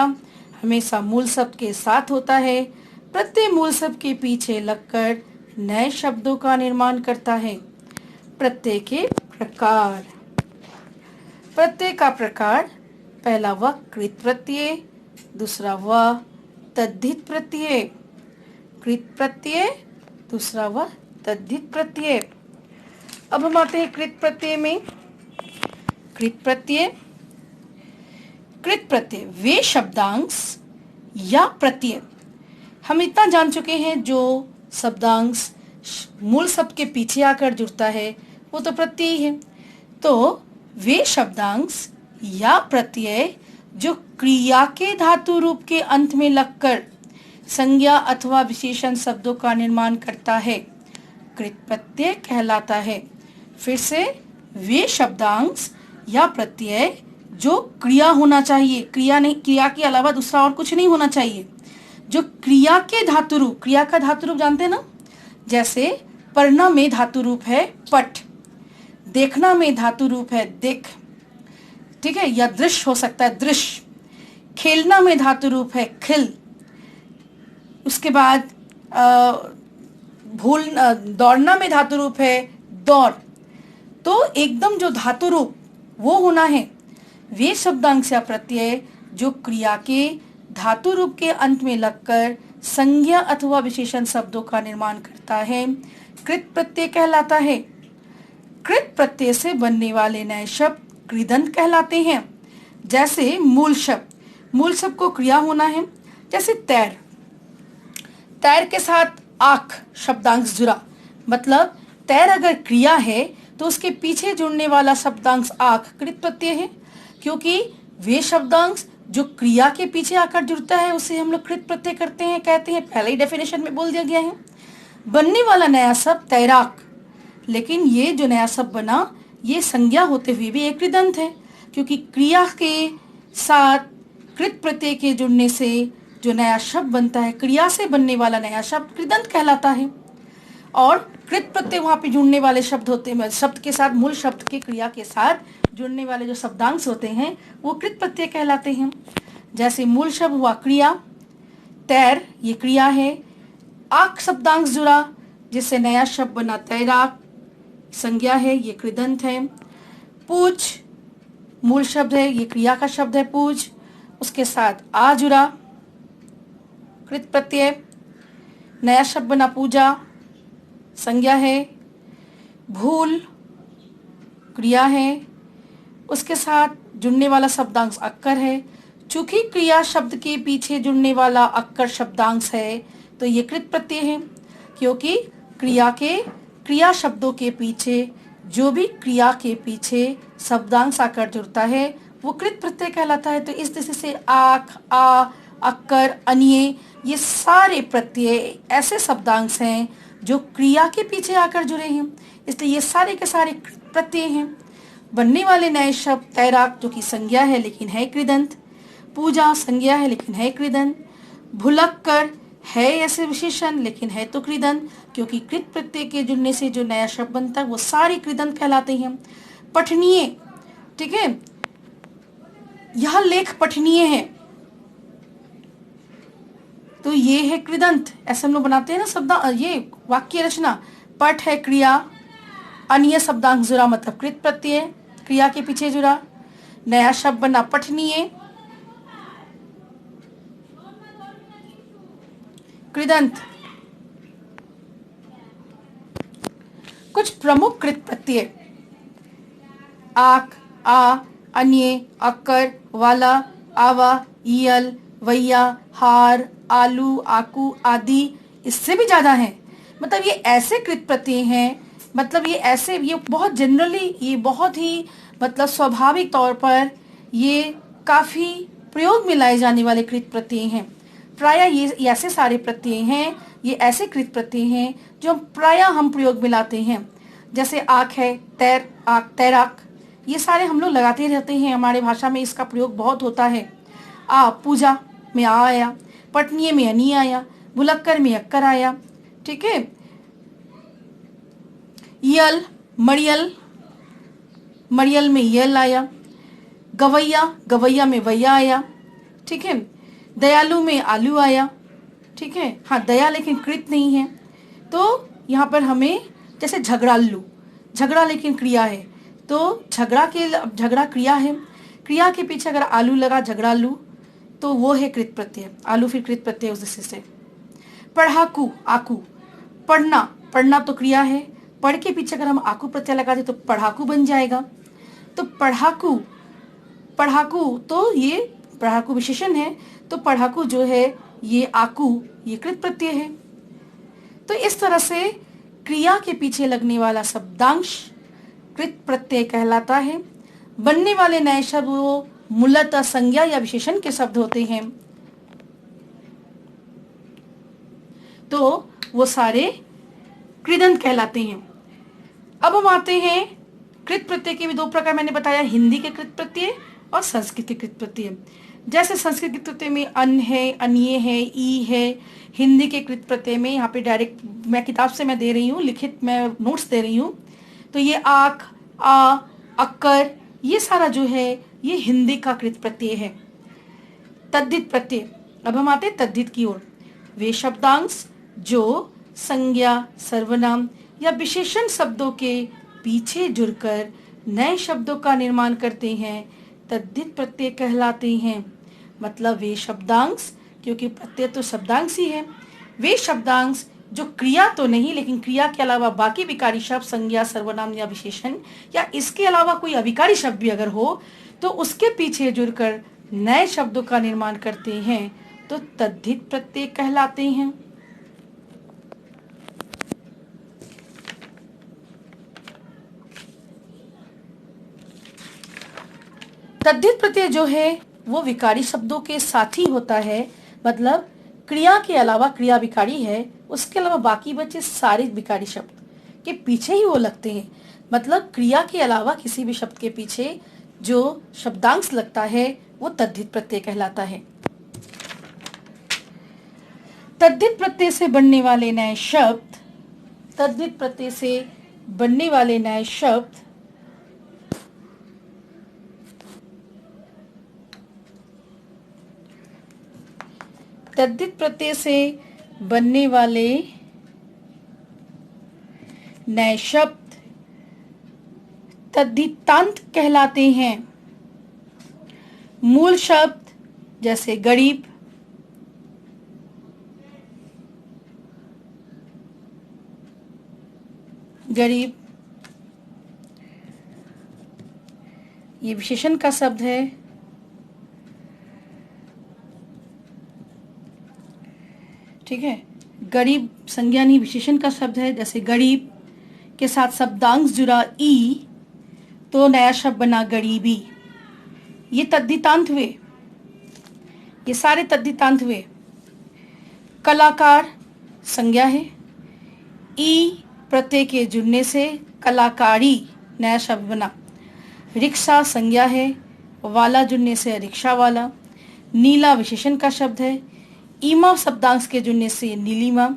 हमेशा मूल शब्द के साथ होता है। प्रत्यय मूल शब्द के पीछे लगकर नए शब्दों का निर्माण करता है। प्रत्यय के प्रकार। प्रत्यय का प्रकार, पहला वह कृत प्रत्यय, दूसरा वह तद्धित प्रत्यय। कृत प्रत्यय, दूसरा वह तद्धित प्रत्यय। अब हम आते हैं कृत प्रत्यय में। कृत प्रत्यय, कृत प्रत्यय वे शब्दांश या प्रत्यय, हम इतना जान चुके हैं जो शब्दांश मूल शब्द के पीछे आकर जुड़ता है वो तो प्रत्यय है। तो वे शब्दांश या प्रत्यय जो क्रिया के धातु रूप के अंत में लगकर संज्ञा अथवा विशेषण शब्दों का निर्माण करता है, कृत प्रत्यय कहलाता है। फिर से, वे शब्दांश या प्रत्यय जो क्रिया होना चाहिए, क्रिया नहीं, क्रिया के अलावा दूसरा और कुछ नहीं होना चाहिए, जो क्रिया के धातु रूप, क्रिया का धातु रूप जानते हैं ना, जैसे पढ़ना में धातु रूप है पठ, देखना में धातु रूप है दिख, ठीक है, या दृश्य हो सकता है दृश्य, खेलना में धातु रूप है खिल, उसके बाद दौड़ना में धातु रूप है दौड़। तो एकदम जो धातु रूप वो होना है। वे शब्दांश या प्रत्यय जो क्रिया के धातु रूप के अंत में लगकर संज्ञा अथवा विशेषण शब्दों का निर्माण करता है, कृत प्रत्यय कहलाता है। कृत प्रत्यय से बनने वाले नए शब्द कृदंत कहलाते हैं। जैसे मूल शब्द को क्रिया होना है, जैसे तैर, तैर के साथ आख शब्दांश जुड़ा, मतलब तैर अगर क्रिया है तो उसके पीछे जुड़ने वाला शब्दांश आख कृत प्रत्यय है, क्योंकि वे शब्दांश जो क्रिया के पीछे आकर जुड़ता है उसे हम लोग कृत प्रत्यय करते हैं, कहते हैं, पहले ही डेफिनेशन में बोल दिया गया है। बनने वाला नया शब्द तैराक, लेकिन ये जो नया शब्द बना ये संज्ञा होते हुए भी एक कृदंत है, क्योंकि क्रिया के साथ कृत प्रत्यय के जुड़ने से जो नया शब्द बनता है, क्रिया से बनने वाला नया शब्द कृदंत कहलाता है। और कृत प्रत्यय वहां पे जुड़ने वाले शब्द होते हैं, शब्द के साथ, मूल शब्द के क्रिया के साथ जुड़ने वाले जो शब्दांश होते हैं वो कृत प्रत्यय कहलाते हैं। जैसे मूल शब्द हुआ क्रिया, तैर ये क्रिया है, आक शब्दांश जुड़ा जिससे नया शब्द बना तैराक, संज्ञा है, ये कृदंत है। पूछ मूल शब्द है, ये क्रिया का शब्द है पूछ, उसके साथ आ जुड़ा, कृत प्रत्यय, नया शब्द बना पूजा, संज्ञा है। भूल क्रिया है, उसके साथ जुड़ने वाला शब्दांश अक्कर है। चूंकि क्रिया शब्द के पीछे जुड़ने वाला अक्कर शब्दांश है तो ये कृत प्रत्यय है, क्योंकि क्रिया शब्दों के पीछे जो भी क्रिया के पीछे शब्दांश आकर जुड़ता है वो कृत प्रत्यय कहलाता है। तो इस दृष्टि से आख, आ, अक्कर, अन्य ये सारे प्रत्यय ऐसे शब्दांश हैं जो क्रिया के पीछे आकर जुड़े हैं, इसलिए ये सारे के सारे प्रत्यय हैं। बनने वाले नए शब्द तैराक जो कि संज्ञा है लेकिन है कृदंत, पूजा संज्ञा है लेकिन है कृदंत, भुलक्कर है ऐसे विशेषण लेकिन है तो कृदंत, क्योंकि कृत प्रत्यय के जुड़ने से जो नया शब्द बनता है वो सारे कृदंत कहलाते हैं। पठनीय, ठीक है, यह लेख पठनीय है तो ये है कृदंत, ऐसे हम लोग बनाते हैं ना शब्द, ये वाक्य रचना। पठ है क्रिया, अन्य शब्दांश जुड़ा मतलब कृत प्रत्यय, क्रिया के पीछे जुड़ा, नया शब्द बना पठनीय, कृदंत। कुछ प्रमुख कृत प्रत्यय आक, आ, अन्य, अक्कर, वाला, आवा, ईयल, वैया, हार, आलू, आकू आदि इससे भी ज्यादा है, मतलब ये ऐसे कृत प्रत्यय हैं, मतलब ये बहुत जनरली, ये बहुत ही मतलब स्वाभाविक तौर पर ये काफी प्रयोग में लाए जाने वाले कृत प्रत्यय हैं। प्रायः ये ऐसे सारे प्रत्यय हैं, ये ऐसे कृत प्रत्यय हैं जो प्रायः हम प्रयोग में लाते हैं। जैसे आँख है, तैर, आँख, तैराक, ये सारे हम लोग लगाते रहते हैं, हमारे भाषा में इसका प्रयोग बहुत होता है। पूजा में आ आया, पटनिये में अनि आया, बुलक्कर में अक्कर आया, ठीक है। यल, मरियल, मरियल में यल आया। गवैया, गवैया में वैया आया, ठीक है। दयालु में आलू आया, ठीक है। हाँ, दया लेकिन कृत नहीं है, तो यहाँ पर हमें जैसे झगड़ालू, झगड़ा लेकिन क्रिया है, तो झगड़ा क्रिया है, क्रिया के पीछे अगर आलू लगा, झगड़ालू, तो वो है कृत प्रत्यय। आलू फिर कृत प्रत्यय उस दृष्टि से। पढ़ाकू, आकू, पढ़ना, पढ़ना तो क्रिया है, पढ़ के पीछे अगर हम आकू प्रत्यय लगा दे तो पढ़ाकू बन जाएगा। तो पढ़ाकू, पढ़ाकू तो ये पढ़ाकू विशेषण है, तो पढ़ाकू जो है ये आकू, ये कृत प्रत्यय है। तो इस तरह से क्रिया के पीछे लगने वाला शब्दांश कृत प्रत्यय कहलाता है। बनने वाले नए शब्द वो मूलतः संज्ञा या विशेषण के शब्द होते हैं, तो वो सारे कृदंत कहलाते हैं। अब हम आते हैं कृत प्रत्यय के भी दो प्रकार मैंने बताया, हिंदी के कृत प्रत्यय और संस्कृत के कृत प्रत्यय। जैसे संस्कृत के कृत प्रत्यय में अन है, अन्य है, ई है। हिंदी के कृत प्रत्यय में यहाँ पे डायरेक्ट मैं किताब से मैं दे रही हूँ, लिखित मैं नोट्स दे रही हूँ, तो ये आक, आ, अक्कर, ये सारा जो है ये हिंदी का कृत प्रत्यय है। तद्धित प्रत्यय, अब हम आते हैं तद्धित की ओर। वे शब्दांश जो संज्ञा, सर्वनाम या विशेषण शब्दों के पीछे जुड़कर नए शब्दों का निर्माण करते हैं, तद्धित प्रत्यय कहलाते हैं। मतलब वे शब्दांश, क्योंकि प्रत्यय तो शब्दांश ही है, वे शब्दांश जो क्रिया तो नहीं लेकिन क्रिया के अलावा बाकी विकारी शब्द, संज्ञा, सर्वनाम या विशेषण या इसके अलावा कोई अविकारी शब्द भी अगर हो तो उसके पीछे जुड़कर नए शब्दों का निर्माण करते हैं, तो तद्धित प्रत्यय कहलाते हैं। तद्धित प्रत्यय जो है वो विकारी शब्दों के साथ ही होता है, मतलब क्रिया के अलावा, क्रिया विकारी है, उसके अलावा बाकी बचे सारे विकारी शब्द के पीछे ही वो लगते हैं। मतलब क्रिया के अलावा किसी भी शब्द के पीछे जो शब्दांश लगता है वो तद्धित प्रत्यय कहलाता है। तद्धित प्रत्यय से बनने वाले नए शब्द, तद्धित प्रत्यय से बनने वाले नए शब्द तद्धित प्रत्यय से बनने वाले नए शब्द तद्धितांत कहलाते हैं। मूल शब्द जैसे गरीब, गरीब ये विशेषण का शब्द है, ठीक है। गरीब संज्ञानी विशेषण का शब्द है, जैसे गरीब के साथ शब्दांश जुड़ा ई तो नया शब्द बना गरीबी। ये तद्धितांत हुए, ये सारे तद्धितांत हुए। कलाकार संज्ञा है, ई प्रत्यय के जुड़ने से कलाकारी नया शब्द बना। रिक्शा संज्ञा है, वाला जुड़ने से रिक्शा वाला। नीला विशेषण का शब्द है, ईमा शब्दांश के जुड़ने से नीलिमा।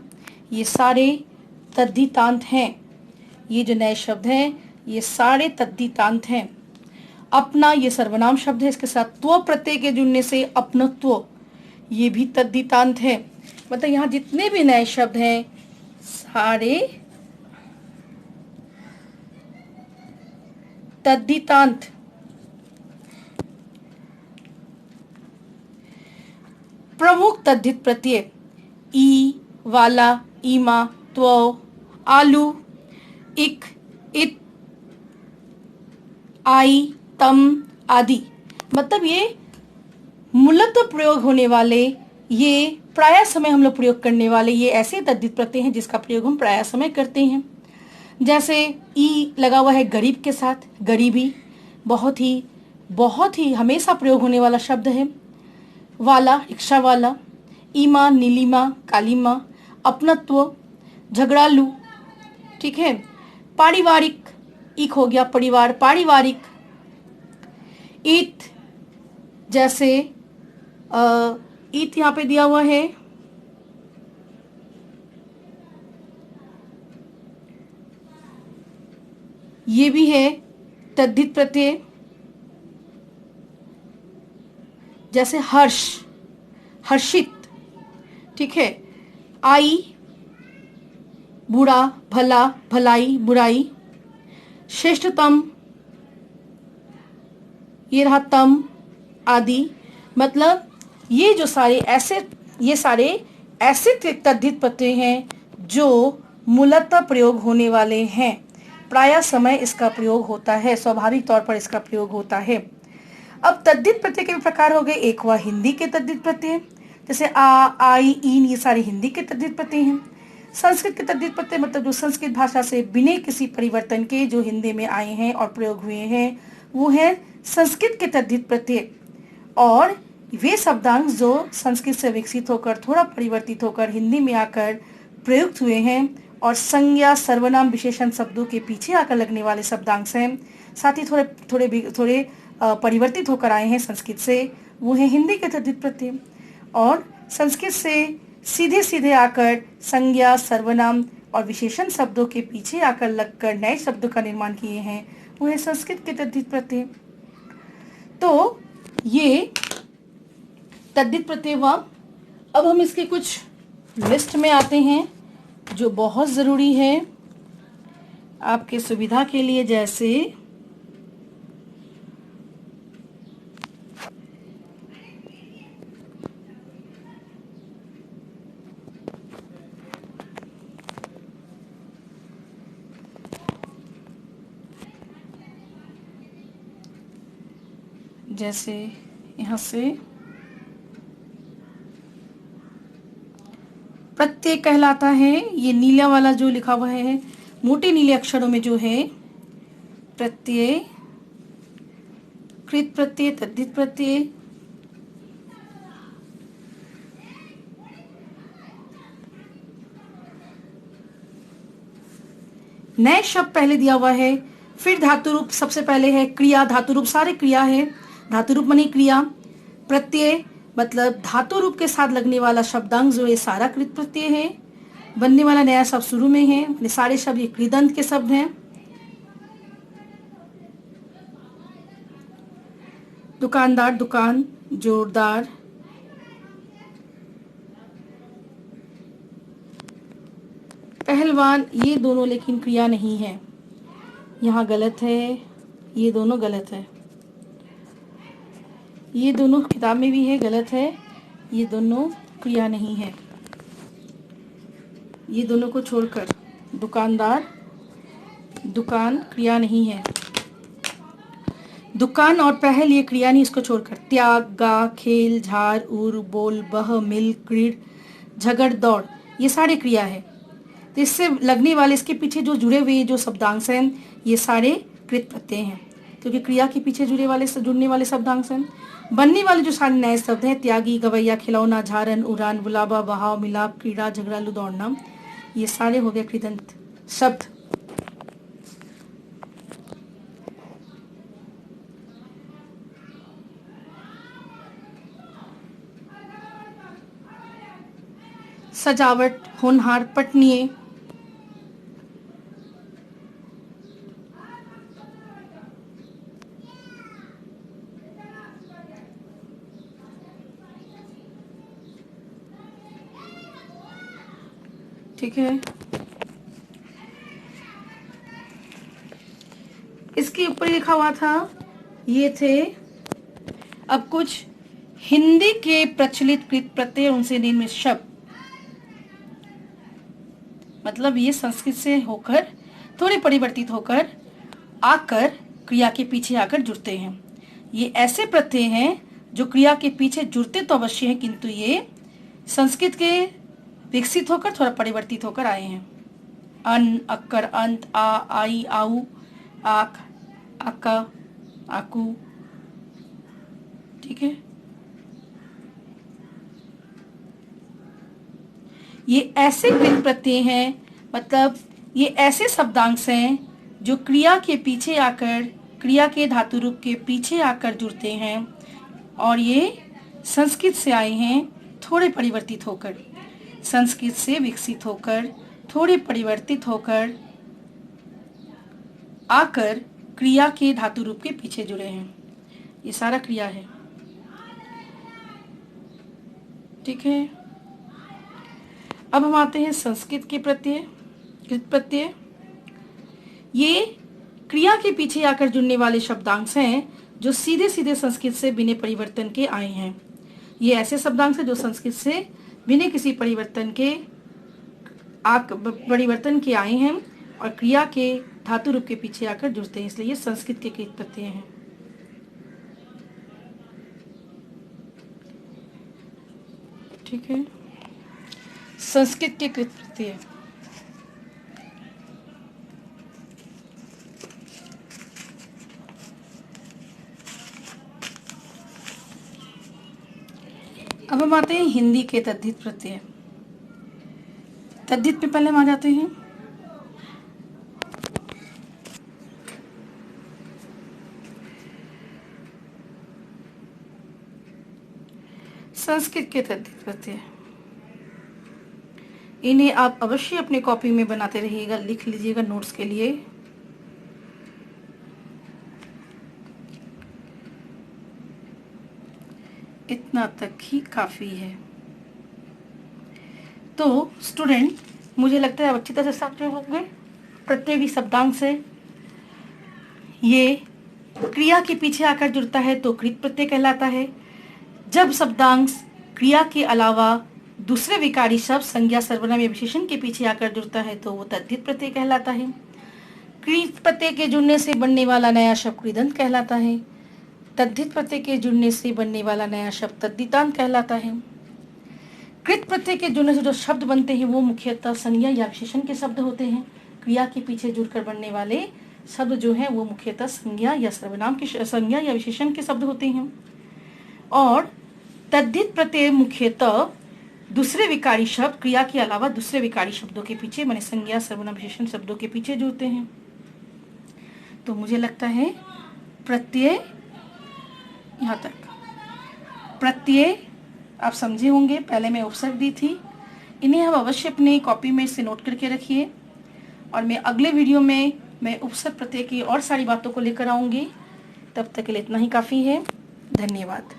ये सारे तद्धितांत हैं, ये जो नए शब्द हैं ये सारे तद्धितांत हैं। अपना ये सर्वनाम शब्द है, इसके साथ त्व प्रत्यय के जुड़ने से अपनत्व, ये भी तद्धितांत है। मतलब यहाँ जितने भी नए शब्द हैं सारे तद्धितांत। प्रमुख तद्धित प्रत्यय ई, वाला, ईमा, त्व, आलू, इक, इत, आई, तम आदि। मतलब ये मूलतः प्रयोग होने वाले ये प्राय समय हम लोग प्रयोग करने वाले ये ऐसे तद्धित प्रत्यय हैं जिसका प्रयोग हम प्राय समय करते हैं। जैसे ई लगा हुआ है गरीब के साथ, गरीबी बहुत ही हमेशा प्रयोग होने वाला शब्द है। वाला रिक्शा वाला, ईमा नीलिमा कालीमा, अपनत्व झगड़ालू, ठीक है। पारिवारिक, इक हो गया परिवार, पारिवारिक। ईत, जैसे ईत यहाँ पे दिया हुआ है, ये भी है तद्धित प्रत्यय। जैसे हर्ष, हर्षित, ठीक है। आई, बुरा, भला, भलाई, बुराई। श्रेष्ठतम, ये रहा तम, आदि। मतलब ये सारे ऐसे तद्धित प्रत्यय हैं जो मूलतः प्रयोग होने वाले हैं। प्राय समय इसका प्रयोग होता है, स्वाभाविक तौर पर इसका प्रयोग होता है। अब तद्धित प्रत्यय के भी प्रकार हो गए। एक हुआ हिंदी के तद्धित प्रत्यय, जैसे आ, आई, ईन, ये सारे हिंदी के तद्धित प्रत्यय हैं। संस्कृत के तद्धित प्रत्यय मतलब जो संस्कृत भाषा से बिना किसी परिवर्तन के जो हिंदी में आए हैं और प्रयोग हुए हैं, वो है संस्कृत के तद्धित प्रत्यय। और वे शब्दांश जो संस्कृत से विकसित होकर थोड़ा परिवर्तित होकर हिंदी में आकर प्रयुक्त हुए हैं और संज्ञा सर्वनाम विशेषण शब्दों के पीछे आकर लगने वाले शब्दांश हैं, साथ ही थोड़े परिवर्तित होकर आए हैं संस्कृत से, वो है हिंदी के तद्धित प्रत्यय। और संस्कृत से सीधे सीधे आकर संज्ञा सर्वनाम और विशेषण शब्दों के पीछे आकर लगकर नए शब्दों का निर्माण किए हैं, वो है संस्कृत के तद्धित प्रत्यय। तो ये तद्धित प्रत्यय हुआ। अब हम इसके कुछ लिस्ट में आते हैं जो बहुत ज़रूरी है आपके सुविधा के लिए। जैसे यहाँ से प्रत्यय कहलाता है, ये नीला वाला जो लिखा हुआ है मोटे नीले अक्षरों में जो है प्रत्यय, कृत प्रत्यय, तद्धित प्रत्यय। नए शब्द पहले दिया हुआ है, फिर धातु रूप सबसे पहले है, क्रिया धातु रूप, सारे क्रिया है, धातु रूप माने क्रिया। प्रत्यय मतलब धातु रूप के साथ लगने वाला शब्दांश जो है सारा कृत प्रत्यय है। बनने वाला नया शब्द शुरू में है, सारे शब्द ये कृदंत के शब्द हैं। दुकानदार, दुकान, जोरदार। पहलवान, ये दोनों लेकिन क्रिया नहीं है, यहाँ गलत है, ये दोनों गलत है, ये दोनों किताब में भी है, गलत है, ये दोनों क्रिया नहीं है, ये दोनों को छोड़कर। दुकानदार, दुकान क्रिया नहीं है, दुकान और पहल ये क्रिया नहीं, इसको छोड़कर। त्याग, गा, खेल, झार, उर, बोल, बह, मिल, क्रीड़, झगड़, दौड़, ये सारे क्रिया है। तो इससे लगने वाले, इसके पीछे जो जुड़े हुए जो शब्दांश हैं ये सारे कृत प्रत्यय हैं, क्योंकि क्रिया के पीछे जुड़ने वाले शब्दांश हैं। बनने वाले जो सारे नए शब्द हैं, त्यागी, गवैया, खिलौना, झारन, उड़ान, बुलावा, बहाव, मिलाप, क्रीड़ा, झगड़ालू, दौड़ना, ये सारे हो गए कृदंत शब्द। सजावट, होनहार, पठनीय। ठीक है, इसके ऊपर लिखा हुआ था, ये थे अब कुछ हिंदी के प्रचलित कृत प्रत्यय, उनसे निर्मित शब्द। मतलब ये संस्कृत से होकर थोड़े परिवर्तित होकर आकर क्रिया के पीछे आकर जुड़ते हैं। ये ऐसे प्रत्यय हैं जो क्रिया के पीछे जुड़ते तो अवश्य हैं, किंतु ये संस्कृत के विकसित होकर थोड़ा परिवर्तित होकर आए हैं। अन, अक्कर, अंत, आ, आई, आऊ, आक, आका, आकू, ठीक है। ये ऐसे कृत प्रत्यय हैं, मतलब ये ऐसे शब्दांश हैं जो क्रिया के पीछे आकर, क्रिया के धातु रूप के पीछे आकर जुड़ते हैं, और ये संस्कृत से आए हैं थोड़े परिवर्तित होकर, संस्कृत से विकसित होकर थोड़े परिवर्तित होकर आकर क्रिया के धातु रूप के पीछे जुड़े हैं। ये सारा क्रिया है, ठीक है। अब हम आते हैं संस्कृत के प्रत्यय, कृत प्रत्यय। ये क्रिया के पीछे आकर जुड़ने वाले शब्दांश हैं जो सीधे सीधे संस्कृत से बिना परिवर्तन के आए हैं। ये ऐसे शब्दांश हैं जो संस्कृत से बिना किसी परिवर्तन के आए हैं और क्रिया के धातु रूप के पीछे आकर जुड़ते हैं, इसलिए ये संस्कृत के कृत प्रत्यय हैं, ठीक है। संस्कृत के कृत प्रत्यय। अब हम आते हैं हिंदी के तद्धित प्रत्यय। तद्धित पे पहले हम आ जाते हैं। संस्कृत के तद्धित प्रत्यय, इन्हें आप अवश्य अपने कॉपी में बनाते रहिएगा, लिख लीजिएगा नोट्स के लिए। इतना तक ही काफी है। तो स्टूडेंट, मुझे लगता है आप अच्छी तरह से समझे होंगे प्रत्येक शब्दांश से। ये क्रिया के पीछे आकर जुड़ता है तो कृत प्रत्यय कहलाता है। जब शब्दांश क्रिया के अलावा दूसरे विकारी शब्द, संज्ञा, सर्वनाम या विशेषण के पीछे आकर जुड़ता है तो वो तद्धित प्रत्यय कहलाता है। कृत प्रत्यय के जुड़ने से बनने वाला नया शब्द कृदंत कहलाता है। तद्धित प्रत्यय के जुड़ने से बनने वाला नया शब्द तद्धितांत कहलाता है। कृत प्रत्यय के जुड़ने से जो शब्द बनते हैं वो मुख्यतः संज्ञा या विशेषण के शब्द होते हैं। क्रिया के पीछे जुड़कर बनने वाले शब्द जो हैं वो मुख्यतः संज्ञा या सर्वनाम के, संज्ञा या विशेषण के शब्द होते हैं। और तद्धित प्रत्यय मुख्यतः दूसरे विकारी शब्द, क्रिया के अलावा दूसरे विकारी शब्दों के पीछे, माने संज्ञा, सर्वनाम, विशेषण शब्दों के पीछे जुड़ते हैं। तो मुझे लगता है प्रत्यय, यहाँ तक प्रत्यय आप समझे होंगे। पहले मैं उपसर्ग दी थी, इन्हें हम अवश्य अपनी कॉपी में से नोट करके रखिए, और मैं अगले वीडियो में मैं उपसर्ग प्रत्यय की और सारी बातों को लेकर आऊँगी। तब तक के लिए इतना ही काफ़ी है। धन्यवाद।